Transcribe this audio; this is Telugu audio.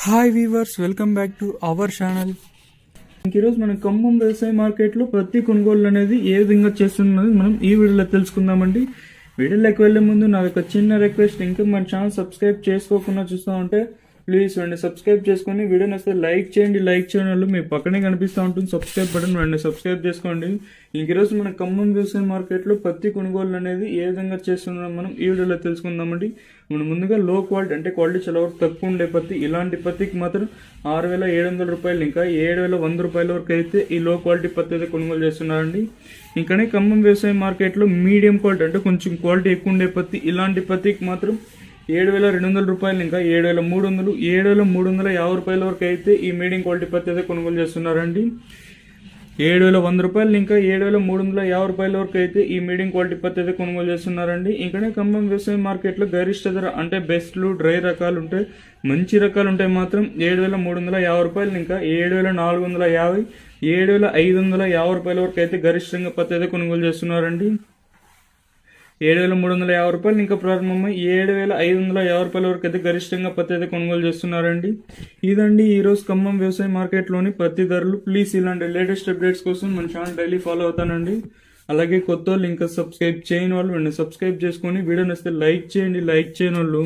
Hi weavers, welcome back to our channel. ఈరోజు మనం ఖమ్మం వ్యవసాయ మార్కెట్లో పత్తి కొనుగోలు అనేది ఏ విధంగా చేస్తున్నది మనం ఈ వీడియోలో తెలుసుకుందామండి. వీడియోలోకి వెళ్లే ముందు నాకు ఒక చిన్న రిక్వెస్ట్, ఇంకా మన ఛానల్ సబ్స్క్రైబ్ చేసుకోకుండా చూస్తూ ఉంటే ప్లీజ్ వెంటనే సబ్స్క్రైబ్ చేసుకొని వీడియో నచ్చితే లైక్ చేయండి. లైక్ చేయడం వల్ల మీ పక్కనే కనిపిస్తూ ఉంటుంది సబ్స్క్రైబ్ బటన్, వెంటనే సబ్స్క్రైబ్ చేసుకోండి. ఈరోజు మన ఖమ్మం వ్యవసాయ మార్కెట్లో పత్తి కొనుగోలు అనేది ఏ విధంగా చేస్తున్నాం మనం ఈ వీడియోలో తెలుసుకుందామండి. మనం ముందుగా లో క్వాలిటీ అంటే క్వాలిటీ చాలా వరకు తక్కువ ఉండే పత్తి, ఇలాంటి పత్తికి మాత్రం 6,700 రూపాయలు ఇంకా 7,100 రూపాయల వరకు అయితే ఈ లో క్వాలిటీ పత్తి అయితే కొనుగోలు చేస్తున్నారండి. ఇంకనే ఖమ్మం వ్యవసాయ మార్కెట్లో మీడియం క్వాలిటీ అంటే కొంచెం క్వాలిటీ ఎక్కువ ఉండే పత్తి, ఇలాంటి పత్తికి మాత్రం 7,200 రూపాయలు ఇంకా 7,300, 7,350 రూపాయల వరకు అయితే ఈ మీడియం క్వాలిటీ పత్తి అయితే కొనుగోలు చేస్తున్నారండి. 7,100 రూపాయలు ఇంకా 7,350 రూపాయల వరకు అయితే ఈ మీడియం క్వాలిటీ పత్తి అయితే కొనుగోలు చేస్తున్నారండి. ఇంకనే ఖమ్మం వ్యవసాయ మార్కెట్లో గరిష్ట ధర అంటే బెస్ట్లు డ్రై రకాలు ఉంటాయి, మంచి రకాలు ఉంటాయి మాత్రం 7,350 రూపాయలు ఇంకా 7,450, 7,550 రూపాయల వరకు అయితే గరిష్టంగా పత్తి అయితే కొనుగోలు చేస్తున్నారండి. 7,350 రూపాయలు ఇంకా ప్రారంభమై 7,550 రూపాయల వరకు అయితే గరిష్టంగా పత్తి అయితే కొనుగోలు చేస్తున్నారండి. ఇదండి ఈరోజు ఖమ్మం వ్యవసాయ మార్కెట్లోని పత్తి ధరలు. ప్లీజ్ ఇలాంటి లేటెస్ట్ అప్డేట్స్ కోసం మన ఛానల్ డైలీ ఫాలో అవుతానండి. అలాగే కొత్త వాళ్ళు ఇంకా సబ్స్క్రైబ్ చేయని వాళ్ళు వెంటనే సబ్స్క్రైబ్ చేసుకొని వీడియో నచ్చితే లైక్ చేయండి. లైక్ చేయని వాళ్ళు